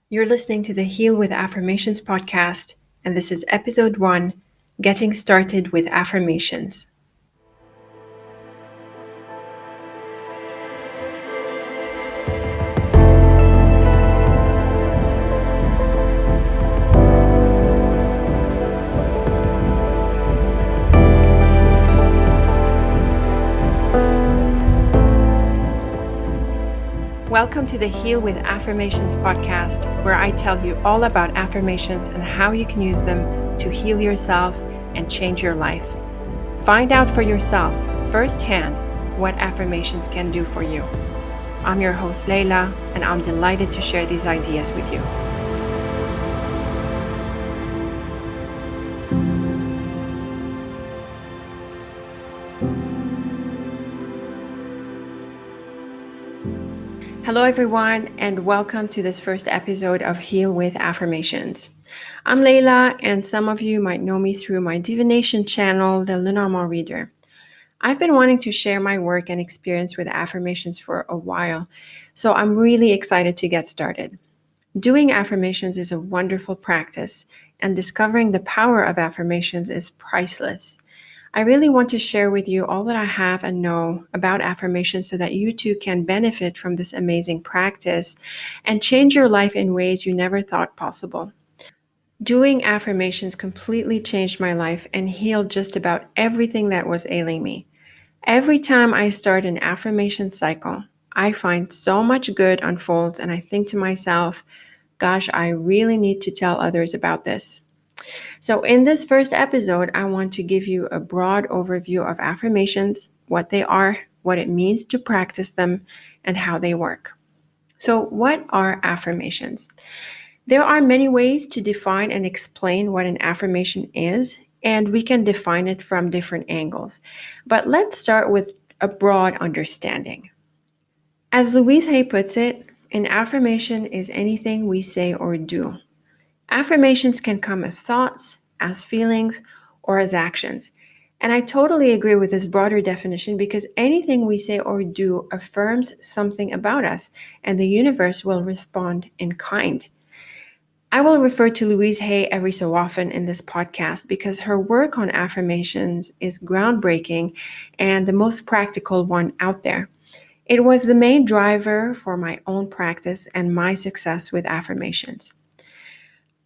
You're listening to the Heal with Affirmations podcast, and this is episode 1, Getting Started with Affirmations. Welcome to the Heal with Affirmations podcast, where I tell you all about affirmations and how you can use them to heal yourself and change your life. Find out for yourself firsthand what affirmations can do for you. I'm your host, Layla, and I'm delighted to share these ideas with you. Hello, everyone, and welcome to this first episode of Heal with Affirmations. I'm Layla, and some of you might know me through my divination channel, the Lenormand Reader. I've been wanting to share my work and experience with affirmations for a while, so I'm really excited to get started. Doing affirmations is a wonderful practice, and discovering the power of affirmations is priceless. I really want to share with you all that I have and know about affirmations so that you too can benefit from this amazing practice and change your life in ways you never thought possible. Doing affirmations completely changed my life and healed just about everything that was ailing me. Every time I start an affirmation cycle, I find so much good unfolds, and I think to myself, gosh, I really need to tell others about this. So, in this first episode, I want to give you a broad overview of affirmations, what they are, what it means to practice them, and how they work. So, what are affirmations? There are many ways to define and explain what an affirmation is, and we can define it from different angles. But let's start with a broad understanding. As Louise Hay puts it, an affirmation is anything we say or do. Affirmations can come as thoughts, as feelings, or as actions. And I totally agree with this broader definition because anything we say or do affirms something about us, and the universe will respond in kind. I will refer to Louise Hay every so often in this podcast because her work on affirmations is groundbreaking and the most practical one out there. It was the main driver for my own practice and my success with affirmations.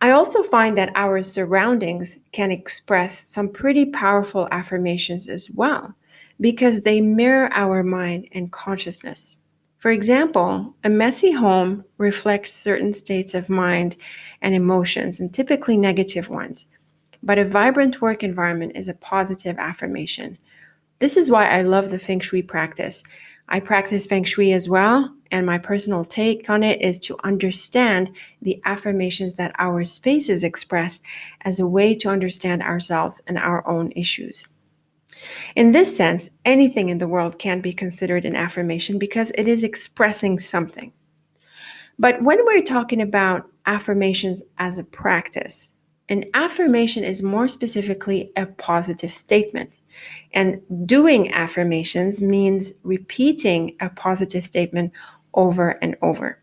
I also find that our surroundings can express some pretty powerful affirmations as well because they mirror our mind and consciousness. For example, a messy home reflects certain states of mind and emotions, and typically negative ones. But a vibrant work environment is a positive affirmation. This is why I love the Feng Shui practice. I practice Feng Shui as well, and my personal take on it is to understand the affirmations that our spaces express as a way to understand ourselves and our own issues. In this sense, anything in the world can be considered an affirmation because it is expressing something. But when we're talking about affirmations as a practice, an affirmation is more specifically a positive statement. And doing affirmations means repeating a positive statement over and over.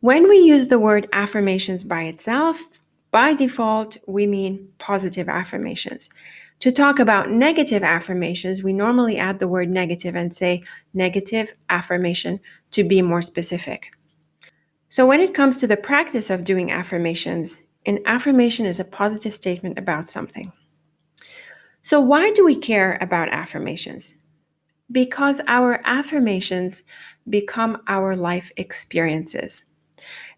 When we use the word affirmations by itself, by default, we mean positive affirmations. To talk about negative affirmations, we normally add the word negative and say negative affirmation to be more specific. So when it comes to the practice of doing affirmations, an affirmation is a positive statement about something. So why do we care about affirmations? Because our affirmations become our life experiences.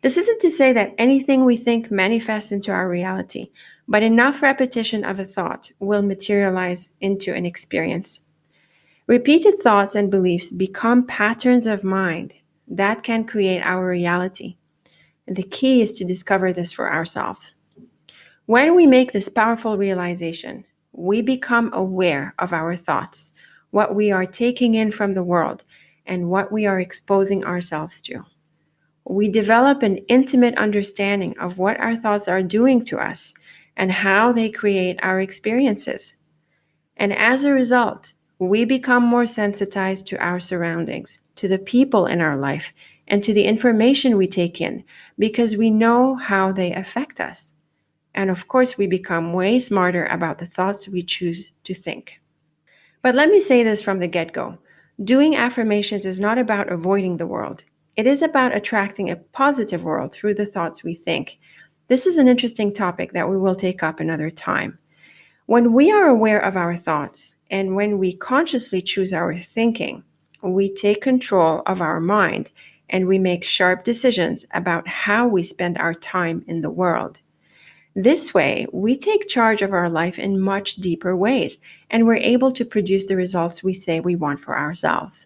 This isn't to say that anything we think manifests into our reality, but enough repetition of a thought will materialize into an experience. Repeated thoughts and beliefs become patterns of mind that can create our reality. And the key is to discover this for ourselves. When we make this powerful realization, we become aware of our thoughts, what we are taking in from the world, and what we are exposing ourselves to. We develop an intimate understanding of what our thoughts are doing to us and how they create our experiences. And as a result, we become more sensitized to our surroundings, to the people in our life, and to the information we take in because we know how they affect us. And of course, we become way smarter about the thoughts we choose to think. But let me say this from the get go. Doing affirmations is not about avoiding the world. It is about attracting a positive world through the thoughts we think. This is an interesting topic that we will take up another time. When we are aware of our thoughts and when we consciously choose our thinking, we take control of our mind and we make sharp decisions about how we spend our time in the world. This way, we take charge of our life in much deeper ways, and we're able to produce the results we say we want for ourselves.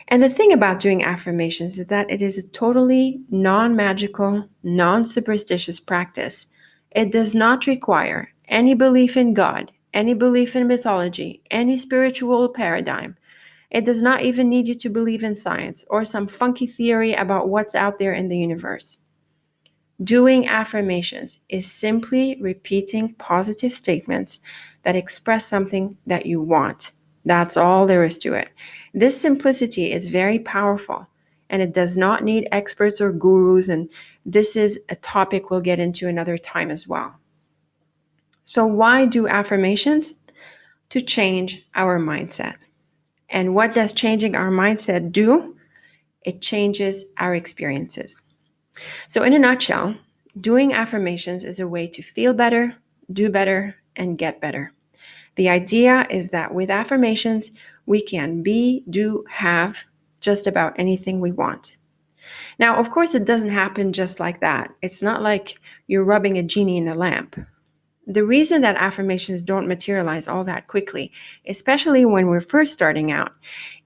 And the thing about doing affirmations is that it is a totally non magical, non superstitious practice. It does not require any belief in God, any belief in mythology, any spiritual paradigm. It does not even need you to believe in science or some funky theory about what's out there in the universe. Doing affirmations is simply repeating positive statements that express something that you want. That's all there is to it. This simplicity is very powerful, and it does not need experts or gurus, and this is a topic we'll get into another time as well. So why do affirmations? To change our mindset. And what does changing our mindset do? It changes our experiences. So in a nutshell, doing affirmations is a way to feel better, do better, and get better. The idea is that with affirmations, we can be, do, have just about anything we want. Now, of course, it doesn't happen just like that. It's not like you're rubbing a genie in a lamp. The reason that affirmations don't materialize all that quickly, especially when we're first starting out,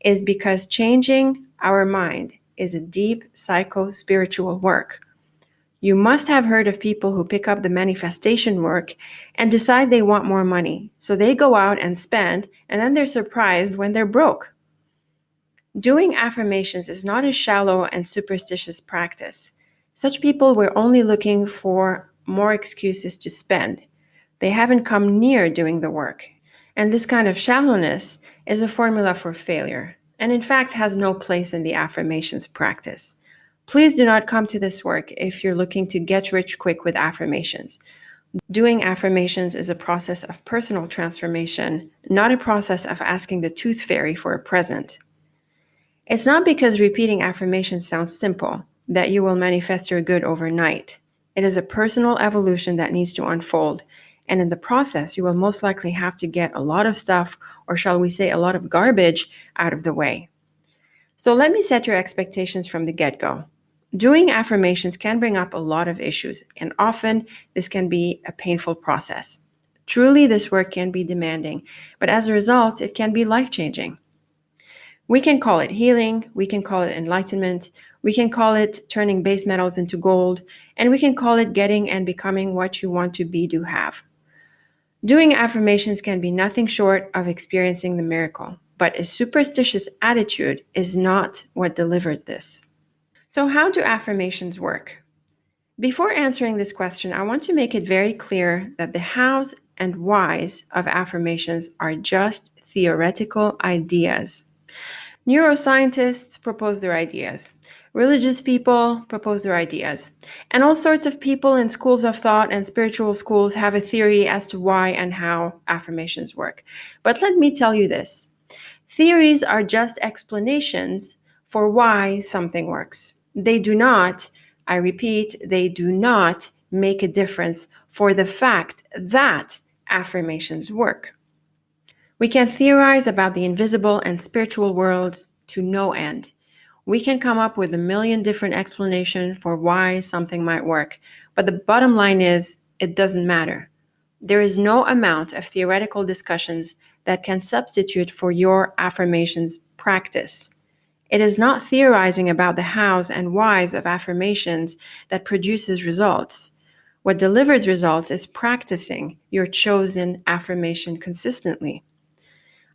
is because changing our mind is a deep psycho-spiritual work. You must have heard of people who pick up the manifestation work and decide they want more money. So they go out and spend, and then they're surprised when they're broke. Doing affirmations is not a shallow and superstitious practice. Such people were only looking for more excuses to spend. They haven't come near doing the work. And this kind of shallowness is a formula for failure, and in fact has no place in the affirmations practice. Please do not come to this work if you're looking to get rich quick with affirmations. Doing affirmations is a process of personal transformation, not a process of asking the tooth fairy for a present. It's not because repeating affirmations sounds simple that you will manifest your good overnight. It is a personal evolution that needs to unfold, and in the process, you will most likely have to get a lot of stuff, or shall we say a lot of garbage, out of the way. So let me set your expectations from the get-go. Doing affirmations can bring up a lot of issues, and often this can be a painful process. Truly, this work can be demanding, but as a result, it can be life-changing. We can call it healing, we can call it enlightenment, we can call it turning base metals into gold, and we can call it getting and becoming what you want to be, do, have. Doing affirmations can be nothing short of experiencing the miracle, but a superstitious attitude is not what delivers this. So how do affirmations work? Before answering this question, I want to make it very clear that the hows and whys of affirmations are just theoretical ideas. Neuroscientists propose their ideas. Religious people propose their ideas. And all sorts of people in schools of thought and spiritual schools have a theory as to why and how affirmations work. But let me tell you this. Theories are just explanations for why something works. They do not, I repeat, they do not make a difference for the fact that affirmations work. We can theorize about the invisible and spiritual worlds to no end. We can come up with a million different explanations for why something might work, but the bottom line is, it doesn't matter. There is no amount of theoretical discussions that can substitute for your affirmations practice. It is not theorizing about the hows and whys of affirmations that produces results. What delivers results is practicing your chosen affirmation consistently.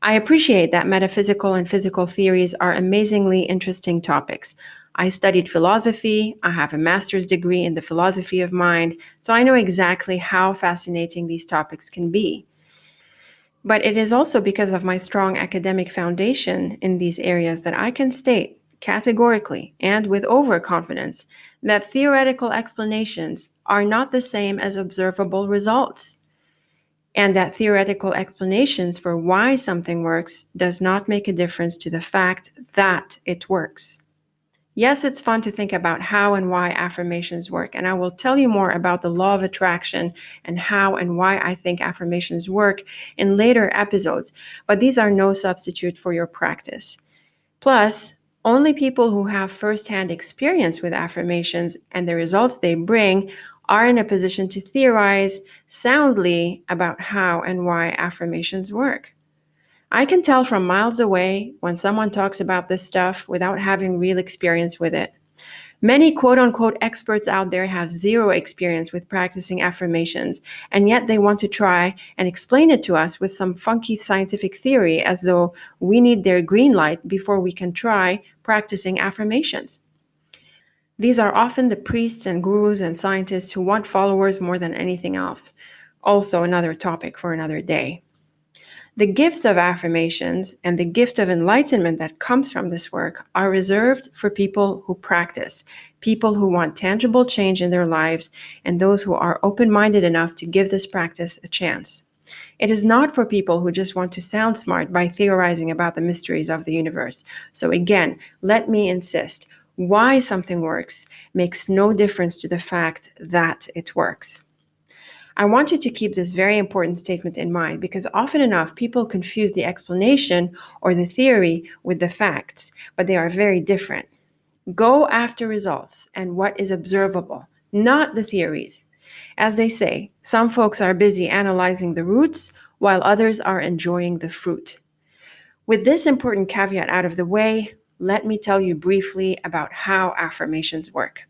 I appreciate that metaphysical and physical theories are amazingly interesting topics. I studied philosophy, I have a master's degree in the philosophy of mind, so I know exactly how fascinating these topics can be. But it is also because of my strong academic foundation in these areas that I can state categorically and with overconfidence that theoretical explanations are not the same as observable results, and that theoretical explanations for why something works does not make a difference to the fact that it works. Yes, it's fun to think about how and why affirmations work, and I will tell you more about the law of attraction and how and why I think affirmations work in later episodes, but these are no substitute for your practice. Plus, only people who have firsthand experience with affirmations and the results they bring are in a position to theorize soundly about how and why affirmations work. I can tell from miles away when someone talks about this stuff without having real experience with it. Many quote unquote experts out there have zero experience with practicing affirmations, and yet they want to try and explain it to us with some funky scientific theory as though we need their green light before we can try practicing affirmations. These are often the priests and gurus and scientists who want followers more than anything else. Also, another topic for another day. The gifts of affirmations and the gift of enlightenment that comes from this work are reserved for people who practice, people who want tangible change in their lives, and those who are open-minded enough to give this practice a chance. It is not for people who just want to sound smart by theorizing about the mysteries of the universe. So again, let me insist, why something works makes no difference to the fact that it works. I want you to keep this very important statement in mind because often enough people confuse the explanation or the theory with the facts, but they are very different. Go after results and what is observable, not the theories. As they say, some folks are busy analyzing the roots while others are enjoying the fruit. With this important caveat out of the way, let me tell you briefly about how affirmations work.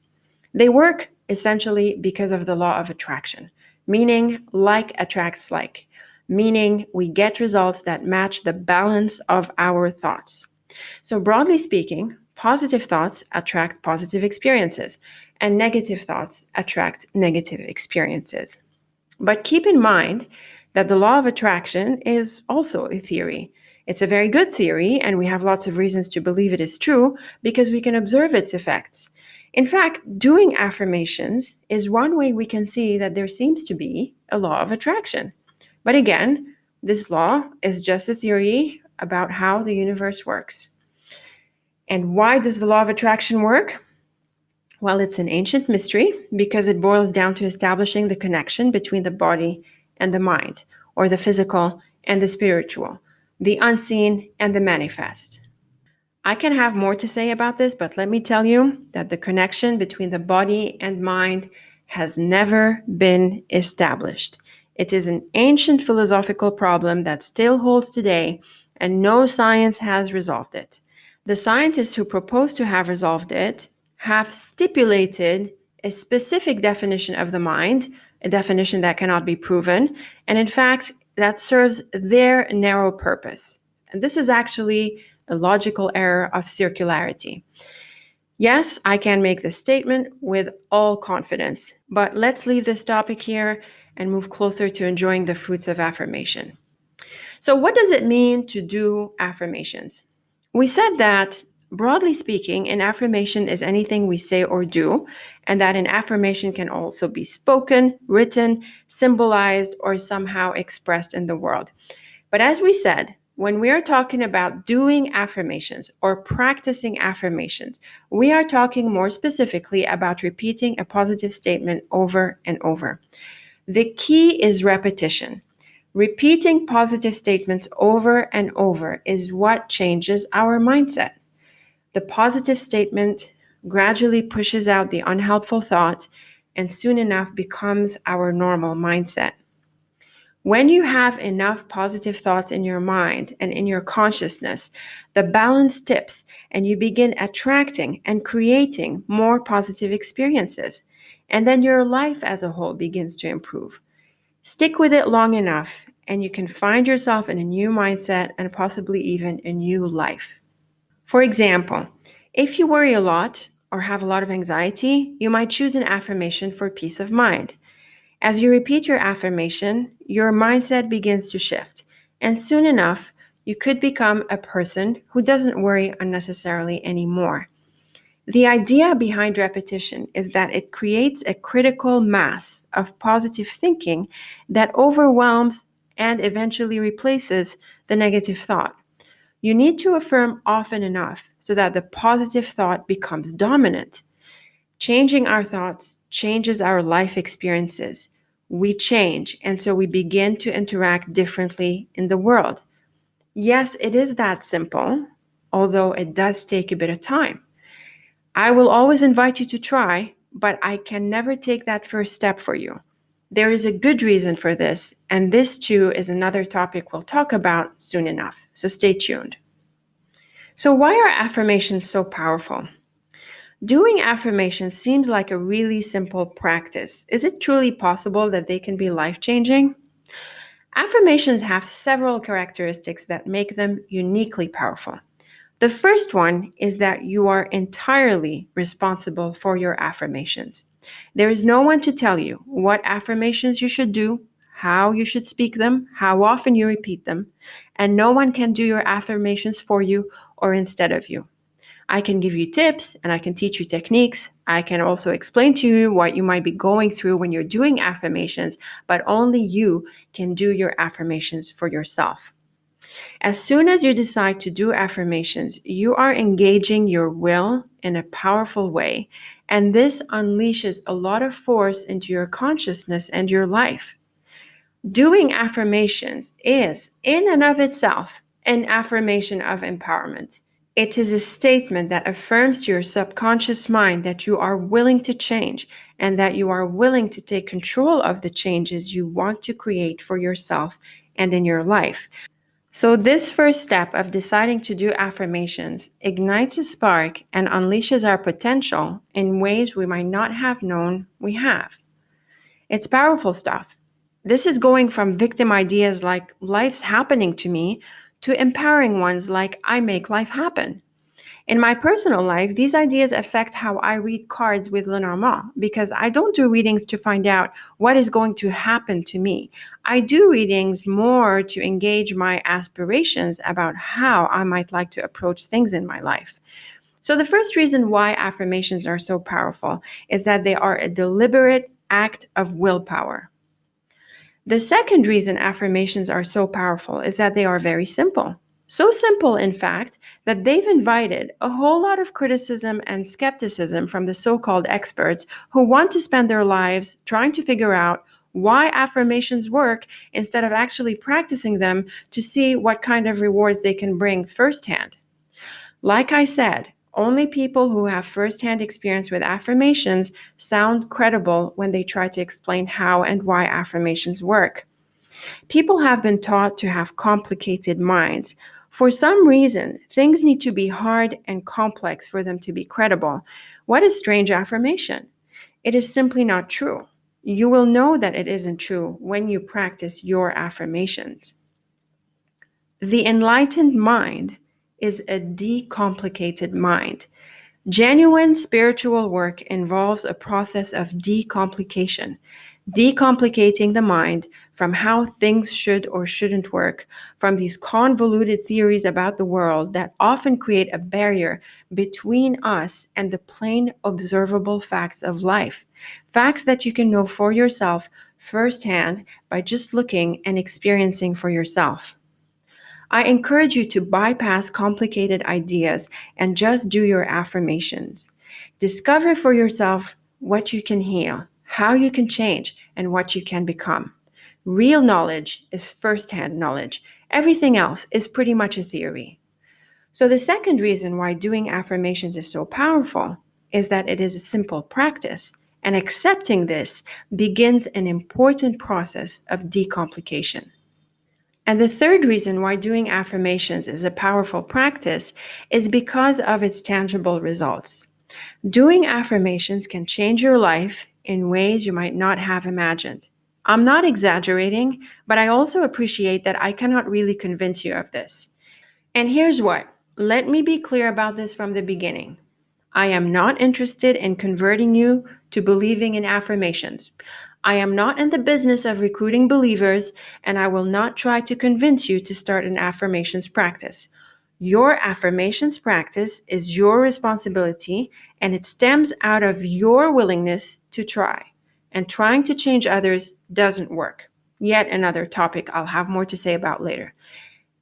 They work essentially because of the law of attraction, meaning like attracts like, meaning we get results that match the balance of our thoughts. So broadly speaking, positive thoughts attract positive experiences, and negative thoughts attract negative experiences. But keep in mind that the law of attraction is also a theory. It's a very good theory, and we have lots of reasons to believe it is true because we can observe its effects. In fact, doing affirmations is one way we can see that there seems to be a law of attraction. But again, this law is just a theory about how the universe works. And why does the law of attraction work? Well, it's an ancient mystery because it boils down to establishing the connection between the body and the mind, or the physical and the spiritual, the unseen and the manifest. I can have more to say about this, but let me tell you that the connection between the body and mind has never been established. It is an ancient philosophical problem that still holds today, and no science has resolved it. The scientists who propose to have resolved it have stipulated a specific definition of the mind, a definition that cannot be proven, and in fact, that serves their narrow purpose. And this is actually a logical error of circularity. Yes, I can make this statement with all confidence, but let's leave this topic here and move closer to enjoying the fruits of affirmation. So, what does it mean to do affirmations? We said that, broadly speaking, an affirmation is anything we say or do, and that an affirmation can also be spoken, written, symbolized, or somehow expressed in the world. But as we said, when we are talking about doing affirmations or practicing affirmations, we are talking more specifically about repeating a positive statement over and over. The key is repetition. Repeating positive statements over and over is what changes our mindset. The positive statement gradually pushes out the unhelpful thought and soon enough becomes our normal mindset. When you have enough positive thoughts in your mind and in your consciousness, the balance tips and you begin attracting and creating more positive experiences. And then your life as a whole begins to improve. Stick with it long enough and you can find yourself in a new mindset and possibly even a new life. For example, if you worry a lot or have a lot of anxiety, you might choose an affirmation for peace of mind. As you repeat your affirmation, your mindset begins to shift, and soon enough, you could become a person who doesn't worry unnecessarily anymore. The idea behind repetition is that it creates a critical mass of positive thinking that overwhelms and eventually replaces the negative thought. You need to affirm often enough so that the positive thought becomes dominant. Changing our thoughts changes our life experiences. We change, and so we begin to interact differently in the world. Yes, it is that simple, although it does take a bit of time. I will always invite you to try, but I can never take that first step for you. There is a good reason for this, and this too is another topic we'll talk about soon enough, so stay tuned. So, why are affirmations so powerful? Doing affirmations seems like a really simple practice. Is it truly possible that they can be life changing? Affirmations have several characteristics that make them uniquely powerful. The first one is that you are entirely responsible for your affirmations. There is no one to tell you what affirmations you should do, how you should speak them, how often you repeat them, and no one can do your affirmations for you or instead of you. I can give you tips and I can teach you techniques. I can also explain to you what you might be going through when you're doing affirmations, but only you can do your affirmations for yourself. As soon as you decide to do affirmations, you are engaging your will in a powerful way, and this unleashes a lot of force into your consciousness and your life. Doing affirmations is, in and of itself, an affirmation of empowerment. It is a statement that affirms to your subconscious mind that you are willing to change and that you are willing to take control of the changes you want to create for yourself and in your life. So, this first step of deciding to do affirmations ignites a spark and unleashes our potential in ways we might not have known we have. It's powerful stuff. This is going from victim ideas like life's happening to me to empowering ones like I make life happen. In my personal life, these ideas affect how I read cards with Lenormand because I don't do readings to find out what is going to happen to me. I do readings more to engage my aspirations about how I might like to approach things in my life. So, the first reason why affirmations are so powerful is that they are a deliberate act of willpower. The second reason affirmations are so powerful is that they are very simple. So simple, in fact, that they've invited a whole lot of criticism and skepticism from the so-called experts who want to spend their lives trying to figure out why affirmations work instead of actually practicing them to see what kind of rewards they can bring firsthand. Like I said, only people who have firsthand experience with affirmations sound credible when they try to explain how and why affirmations work. People have been taught to have complicated minds. For some reason, things need to be hard and complex for them to be credible. What a strange affirmation. It is simply not true. You will know that it isn't true when you practice your affirmations. The enlightened mind is a decomplicated mind. Genuine spiritual work involves a process of decomplication, decomplicating the mind from how things should or shouldn't work, from these convoluted theories about the world that often create a barrier between us and the plain observable facts of life, facts that you can know for yourself firsthand by just looking and experiencing for yourself. I encourage you to bypass complicated ideas and just do your affirmations. Discover for yourself what you can heal, how you can change, and what you can become. Real knowledge is firsthand knowledge. Everything else is pretty much a theory. So, the second reason why doing affirmations is so powerful is that it is a simple practice, and accepting this begins an important process of decomplication. And the third reason why doing affirmations is a powerful practice is because of its tangible results. Doing affirmations can change your life in ways you might not have imagined. I'm not exaggerating, but I also appreciate that I cannot really convince you of this. And here's what. Let me be clear about this from the beginning. I am not interested in converting you to believing in affirmations. I am not in the business of recruiting believers, and I will not try to convince you to start an affirmations practice. Your affirmations practice is your responsibility, and it stems out of your willingness to try. And trying to change others doesn't work. Yet another topic I'll have more to say about later.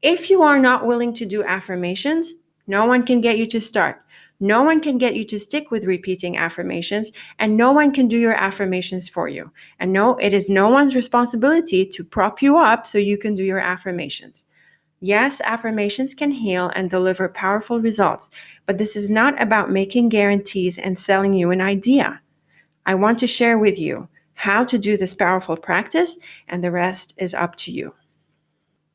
If you are not willing to do affirmations, no one can get you to start. No one can get you to stick with repeating affirmations, and no one can do your affirmations for you. And no, it is no one's responsibility to prop you up so you can do your affirmations. Yes, affirmations can heal and deliver powerful results, but this is not about making guarantees and selling you an idea. I want to share with you how to do this powerful practice, and the rest is up to you.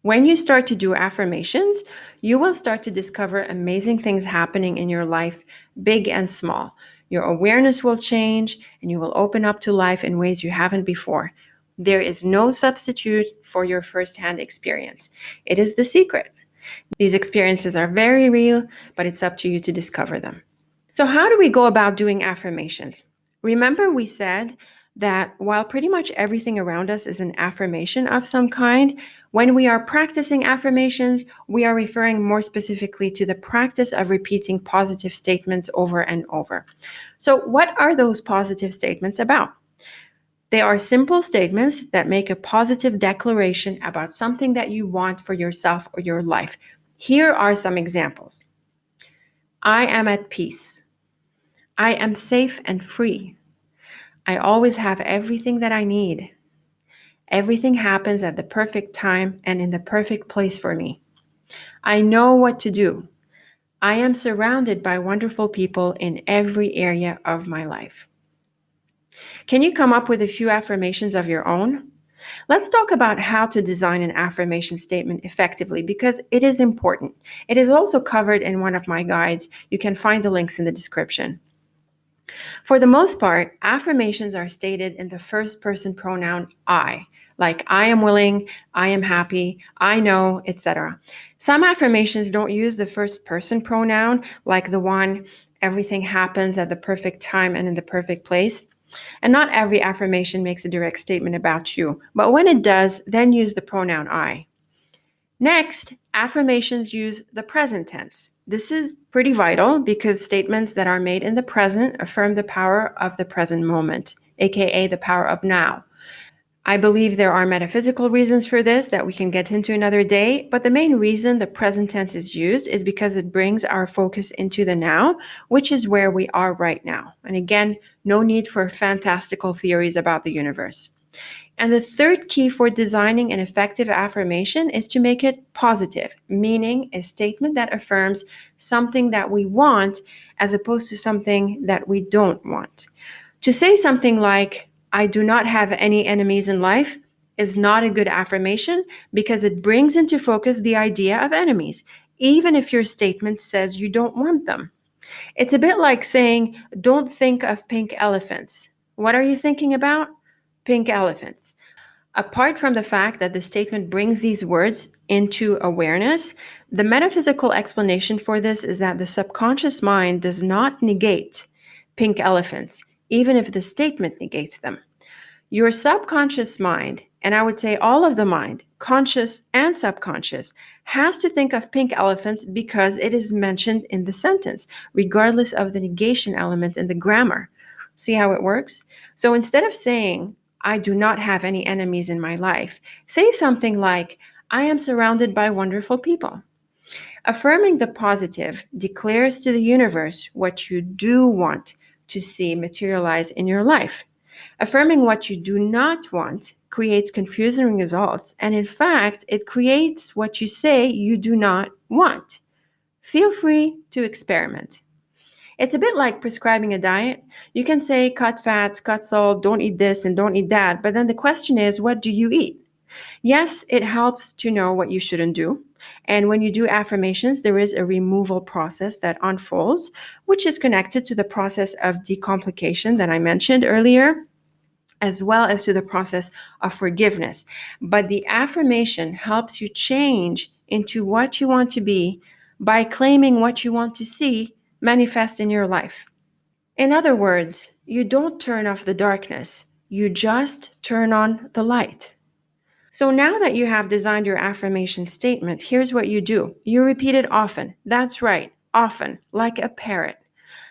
When you start to do affirmations, you will start to discover amazing things happening in your life, big and small. Your awareness will change, and you will open up to life in ways you haven't before. There is no substitute for your firsthand experience. It is the secret. These experiences are very real, but it's up to you to discover them. So, how do we go about doing affirmations? Remember, we said that while pretty much everything around us is an affirmation of some kind, when we are practicing affirmations, we are referring more specifically to the practice of repeating positive statements over and over. So, what are those positive statements about? They are simple statements that make a positive declaration about something that you want for yourself or your life. Here are some examples. I am at peace. I am safe and free. I always have everything that I need. Everything happens at the perfect time and in the perfect place for me. I know what to do. I am surrounded by wonderful people in every area of my life. Can you come up with a few affirmations of your own? Let's talk about how to design an affirmation statement effectively because it is important. It is also covered in one of my guides. You can find the links in the description. For the most part, affirmations are stated in the first person pronoun I, like I am willing, I am happy, I know, etc. Some affirmations don't use the first person pronoun, like the one, everything happens at the perfect time and in the perfect place. And not every affirmation makes a direct statement about you, but when it does, then use the pronoun I. Next, affirmations use the present tense. This is pretty vital because statements that are made in the present affirm the power of the present moment, aka the power of now. I believe there are metaphysical reasons for this that we can get into another day, but the main reason the present tense is used is because it brings our focus into the now, which is where we are right now. And again, no need for fantastical theories about the universe. And the third key for designing an effective affirmation is to make it positive, meaning a statement that affirms something that we want as opposed to something that we don't want. To say something like, I do not have any enemies in life is not a good affirmation because it brings into focus the idea of enemies, even if your statement says you don't want them. It's a bit like saying, don't think of pink elephants. What are you thinking about? Pink elephants. Apart from the fact that the statement brings these words into awareness, the metaphysical explanation for this is that the subconscious mind does not negate pink elephants, even if the statement negates them. Your subconscious mind, and I would say all of the mind, conscious and subconscious, has to think of pink elephants because it is mentioned in the sentence, regardless of the negation element in the grammar. See how it works? So instead of saying, I do not have any enemies in my life, say something like, I am surrounded by wonderful people. Affirming the positive declares to the universe what you do want to see materialize in your life. Affirming what you do not want creates confusing results, and in fact, it creates what you say you do not want. Feel free to experiment. It's a bit like prescribing a diet. You can say cut fats, cut salt, don't eat this and don't eat that, but then the question is, what do you eat? Yes, it helps to know what you shouldn't do. And when you do affirmations, there is a removal process that unfolds, which is connected to the process of decomplication that I mentioned earlier, as well as to the process of forgiveness. But the affirmation helps you change into what you want to be by claiming what you want to see manifest in your life. In other words, you don't turn off the darkness, You just turn on the light. So now that you have designed your affirmation statement, here's what you do. You repeat it often. That's right, often, like a parrot.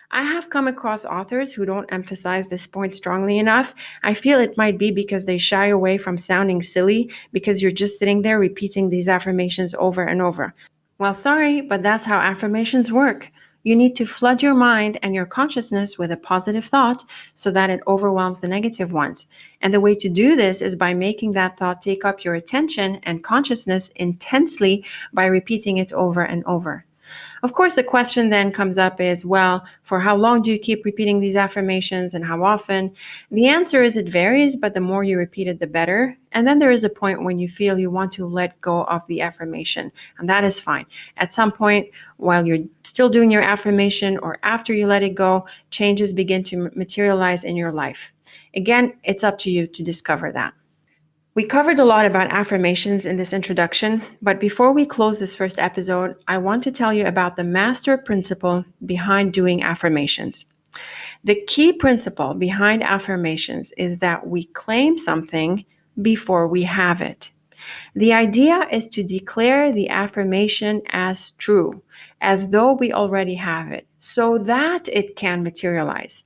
I have come across authors who don't emphasize this point strongly enough. I feel it might be because they shy away from sounding silly because you're just sitting there repeating these affirmations over and over. Well, sorry, but that's how affirmations work. You need to flood your mind and your consciousness with a positive thought so that it overwhelms the negative ones. And the way to do this is by making that thought take up your attention and consciousness intensely by repeating it over and over. Of course, the question then comes up is, well, for how long do you keep repeating these affirmations and how often? The answer is it varies, but the more you repeat it, the better. And then there is a point when you feel you want to let go of the affirmation, and that is fine. At some point, while you're still doing your affirmation or after you let it go, changes begin to materialize in your life. Again, it's up to you to discover that. We covered a lot about affirmations in this introduction, but before we close this first episode, I want to tell you about the master principle behind doing affirmations. The key principle behind affirmations is that we claim something before we have it. The idea is to declare the affirmation as true, as though we already have it, so that it can materialize.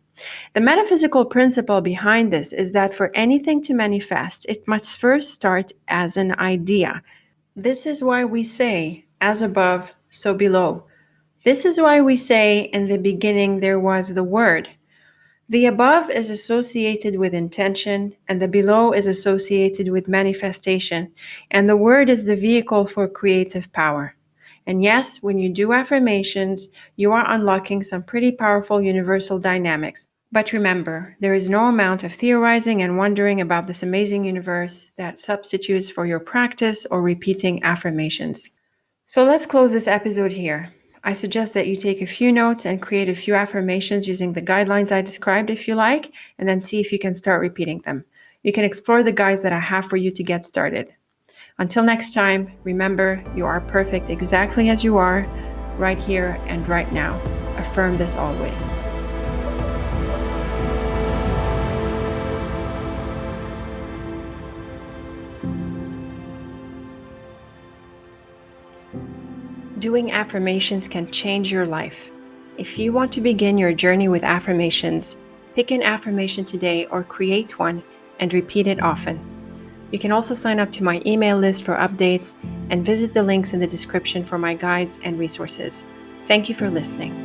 The metaphysical principle behind this is that for anything to manifest, it must first start as an idea. This is why we say, as above, so below. This is why we say, in the beginning there was the Word. The above is associated with intention, and the below is associated with manifestation, and the Word is the vehicle for creative power. And yes, when you do affirmations, you are unlocking some pretty powerful universal dynamics. But remember, there is no amount of theorizing and wondering about this amazing universe that substitutes for your practice or repeating affirmations. So let's close this episode here. I suggest that you take a few notes and create a few affirmations using the guidelines I described if you like, and then see if you can start repeating them. You can explore the guides that I have for you to get started. Until next time, remember, you are perfect exactly as you are, right here and right now. Affirm this always. Doing affirmations can change your life. If you want to begin your journey with affirmations, pick an affirmation today or create one and repeat it often. You can also sign up to my email list for updates and visit the links in the description for my guides and resources. Thank you for listening.